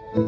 Shalom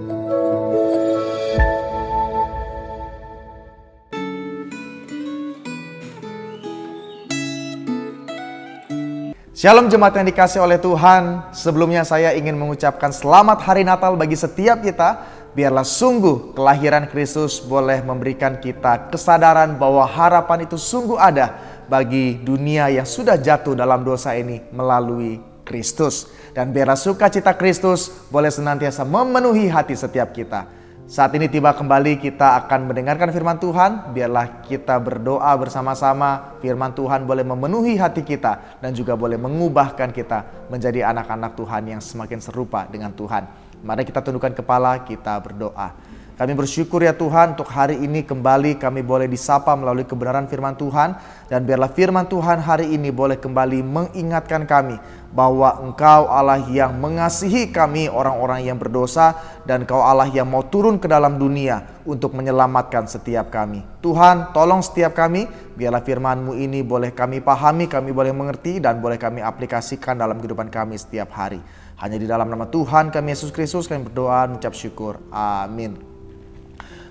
jemaat yang dikasih oleh Tuhan. Sebelumnya saya ingin mengucapkan selamat hari Natal bagi setiap kita. Biarlah sungguh kelahiran Kristus boleh memberikan kita kesadaran bahwa harapan itu sungguh ada bagi dunia yang sudah jatuh dalam dosa ini melalui Kristus. Dan biarlah sukacita Kristus boleh senantiasa memenuhi hati setiap kita. Saat ini tiba kembali kita akan mendengarkan firman Tuhan. Biarlah kita berdoa bersama-sama. Firman Tuhan boleh memenuhi hati kita dan juga boleh mengubahkan kita menjadi anak-anak Tuhan yang semakin serupa dengan Tuhan. Mari kita tundukkan kepala, kita berdoa. Kami bersyukur ya Tuhan untuk hari ini kembali kami boleh disapa melalui kebenaran firman Tuhan. Dan biarlah firman Tuhan hari ini boleh kembali mengingatkan kami bahwa Engkau Allah yang mengasihi kami orang-orang yang berdosa. Dan Engkau Allah yang mau turun ke dalam dunia untuk menyelamatkan setiap kami. Tuhan tolong setiap kami, biarlah firman-Mu ini boleh kami pahami, kami boleh mengerti dan boleh kami aplikasikan dalam kehidupan kami setiap hari. Hanya di dalam nama Tuhan kami Yesus Kristus kami berdoa mengucap syukur. Amin.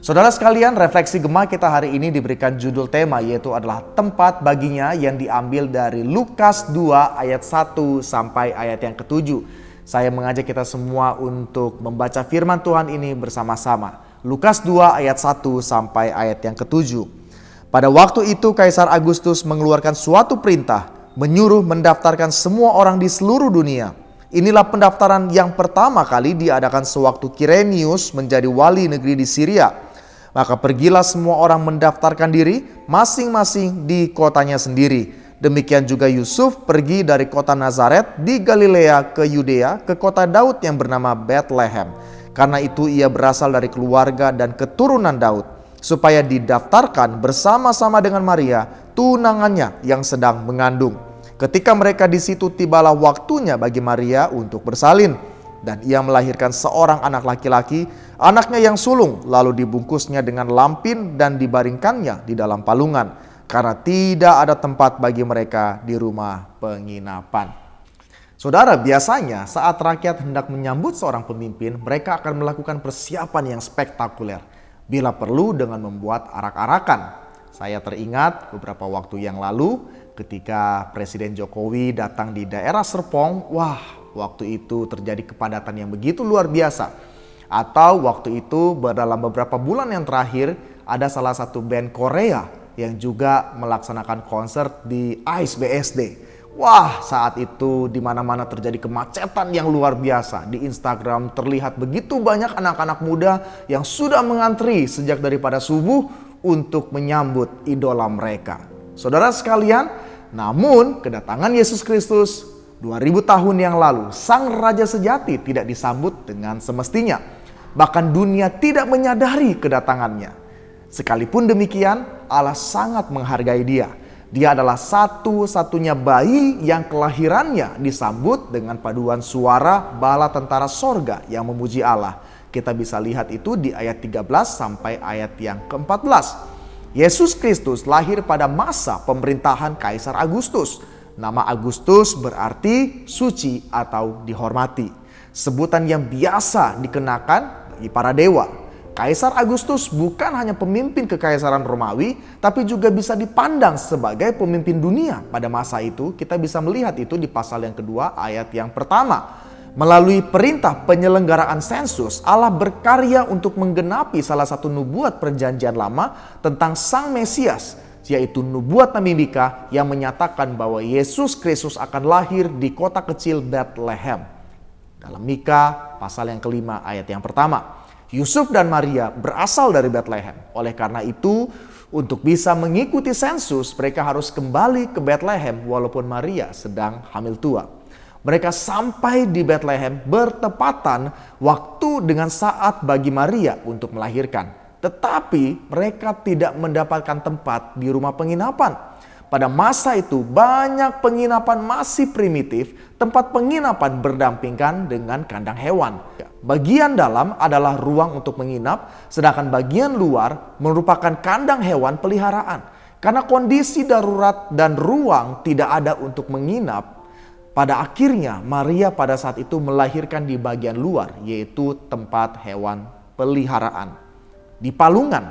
Saudara sekalian, refleksi Gema kita hari ini diberikan judul tema yaitu adalah tempat baginya yang diambil dari Lukas 2 ayat 1 sampai ayat yang ke-7. Saya mengajak kita semua untuk membaca firman Tuhan ini bersama-sama. Lukas 2 ayat 1 sampai ayat yang ke-7. Pada waktu itu Kaisar Agustus mengeluarkan suatu perintah menyuruh mendaftarkan semua orang di seluruh dunia. Inilah pendaftaran yang pertama kali diadakan sewaktu Kirenius menjadi wali negeri di Syria. Maka pergilah semua orang mendaftarkan diri masing-masing di kotanya sendiri. Demikian juga Yusuf pergi dari kota Nazaret di Galilea ke Yudea ke kota Daud yang bernama Bethlehem. Karena itu ia berasal dari keluarga dan keturunan Daud, supaya didaftarkan bersama-sama dengan Maria, tunangannya yang sedang mengandung. Ketika mereka di situ tibalah waktunya bagi Maria untuk bersalin. Dan ia melahirkan seorang anak laki-laki, anaknya yang sulung, lalu dibungkusnya dengan lampin dan dibaringkannya di dalam palungan, karena tidak ada tempat bagi mereka di rumah penginapan. Saudara, biasanya saat rakyat hendak menyambut seorang pemimpin, mereka akan melakukan persiapan yang spektakuler. Bila perlu dengan membuat arak-arakan. Saya teringat beberapa waktu yang lalu ketika Presiden Jokowi datang di daerah Serpong, waktu itu terjadi kepadatan yang begitu luar biasa. Atau waktu itu dalam beberapa bulan yang terakhir ada salah satu band Korea yang juga melaksanakan konser di ICE BSD. Saat itu di mana-mana terjadi kemacetan yang luar biasa. Di Instagram terlihat begitu banyak anak-anak muda yang sudah mengantri sejak daripada subuh untuk menyambut idola mereka. Saudara sekalian, namun kedatangan Yesus Kristus 2000 tahun yang lalu, Sang Raja Sejati tidak disambut dengan semestinya. Bahkan dunia tidak menyadari kedatangannya. Sekalipun demikian, Allah sangat menghargai dia. Dia adalah satu-satunya bayi yang kelahirannya disambut dengan paduan suara bala tentara sorga yang memuji Allah. Kita bisa lihat itu di ayat 13 sampai ayat yang ke-14. Yesus Kristus lahir pada masa pemerintahan Kaisar Agustus. Nama Agustus berarti suci atau dihormati. Sebutan yang biasa dikenakan bagi para dewa. Kaisar Agustus bukan hanya pemimpin kekaisaran Romawi, tapi juga bisa dipandang sebagai pemimpin dunia pada masa itu. Kita bisa melihat itu di pasal yang kedua ayat yang pertama. Melalui perintah penyelenggaraan sensus, Allah berkarya untuk menggenapi salah satu nubuat perjanjian lama tentang Sang Mesias, yaitu nubuat Nabi Mika yang menyatakan bahwa Yesus Kristus akan lahir di kota kecil Bethlehem. Dalam Mika pasal yang kelima ayat yang pertama, Yusuf dan Maria berasal dari Bethlehem. Oleh karena itu, untuk bisa mengikuti sensus, mereka harus kembali ke Bethlehem walaupun Maria sedang hamil tua. Mereka sampai di Bethlehem bertepatan waktu dengan saat bagi Maria untuk melahirkan. Tetapi mereka tidak mendapatkan tempat di rumah penginapan. Pada masa itu banyak penginapan masih primitif, tempat penginapan berdampingan dengan kandang hewan. Bagian dalam adalah ruang untuk menginap, sedangkan bagian luar merupakan kandang hewan peliharaan. Karena kondisi darurat dan ruang tidak ada untuk menginap, Pada akhirnya Maria pada saat itu melahirkan di bagian luar, yaitu tempat hewan peliharaan. Di palungan,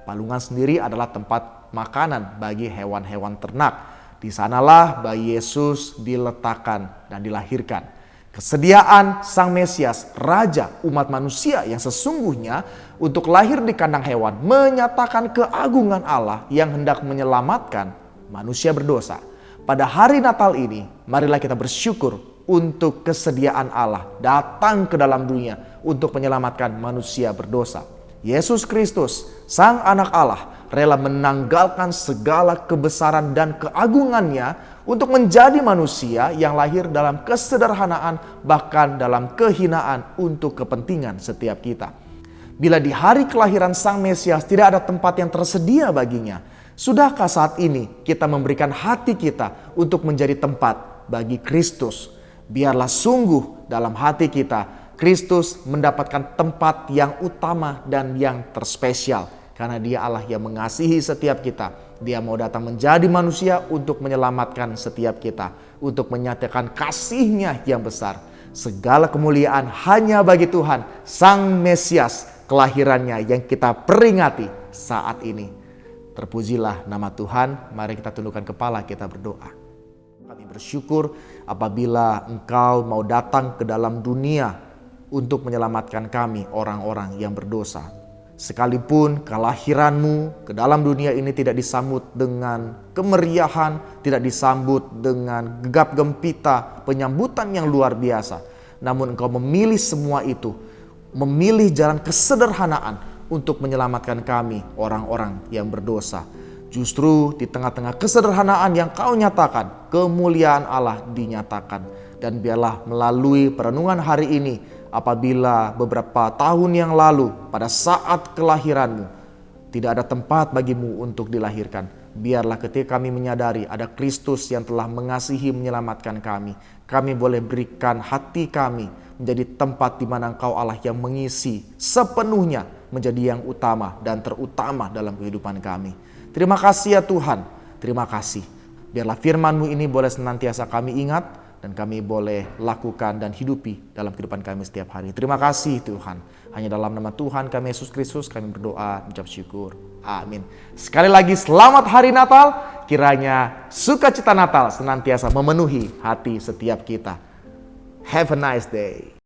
palungan sendiri adalah tempat makanan bagi hewan-hewan ternak. Di sanalah bayi Yesus diletakkan dan dilahirkan. Kesediaan Sang Mesias, Raja umat manusia yang sesungguhnya untuk lahir di kandang hewan menyatakan keagungan Allah yang hendak menyelamatkan manusia berdosa. Pada hari Natal ini, marilah kita bersyukur untuk kesediaan Allah datang ke dalam dunia untuk menyelamatkan manusia berdosa. Yesus Kristus, Sang Anak Allah, rela menanggalkan segala kebesaran dan keagungannya untuk menjadi manusia yang lahir dalam kesederhanaan, bahkan dalam kehinaan untuk kepentingan setiap kita. Bila di hari kelahiran Sang Mesias tidak ada tempat yang tersedia baginya, sudahkah saat ini kita memberikan hati kita untuk menjadi tempat bagi Kristus? Biarlah sungguh dalam hati kita Kristus mendapatkan tempat yang utama dan yang terspesial. Karena Dia Allah yang mengasihi setiap kita. Dia mau datang menjadi manusia untuk menyelamatkan setiap kita. Untuk menyatakan kasih-Nya yang besar. Segala kemuliaan hanya bagi Tuhan, Sang Mesias, kelahirannya yang kita peringati saat ini. Terpujilah nama Tuhan. Mari kita tundukkan kepala, kita berdoa. Kami bersyukur apabila Engkau mau datang ke dalam dunia untuk menyelamatkan kami, orang-orang yang berdosa. Sekalipun kelahiran-Mu ke dalam dunia ini tidak disambut dengan kemeriahan, tidak disambut dengan gegap gempita, penyambutan yang luar biasa. Namun Engkau memilih semua itu, memilih jalan kesederhanaan untuk menyelamatkan kami, orang-orang yang berdosa. Justru di tengah-tengah kesederhanaan yang Kau nyatakan, kemuliaan Allah dinyatakan. Dan biarlah melalui perenungan hari ini, apabila beberapa tahun yang lalu pada saat kelahiran-Mu tidak ada tempat bagimu untuk dilahirkan, biarlah ketika kami menyadari ada Kristus yang telah mengasihi menyelamatkan kami, kami boleh berikan hati kami menjadi tempat di mana Engkau Allah yang mengisi sepenuhnya menjadi yang utama dan terutama dalam kehidupan kami. Terima kasih ya Tuhan, terima kasih. Biarlah firman-Mu ini boleh senantiasa kami ingat dan kami boleh lakukan dan hidupi dalam kehidupan kami setiap hari. Terima kasih Tuhan. Hanya dalam nama Tuhan kami Yesus Kristus kami berdoa, mengucap syukur. Amin. Sekali lagi selamat hari Natal. Kiranya sukacita Natal senantiasa memenuhi hati setiap kita. Have a nice day.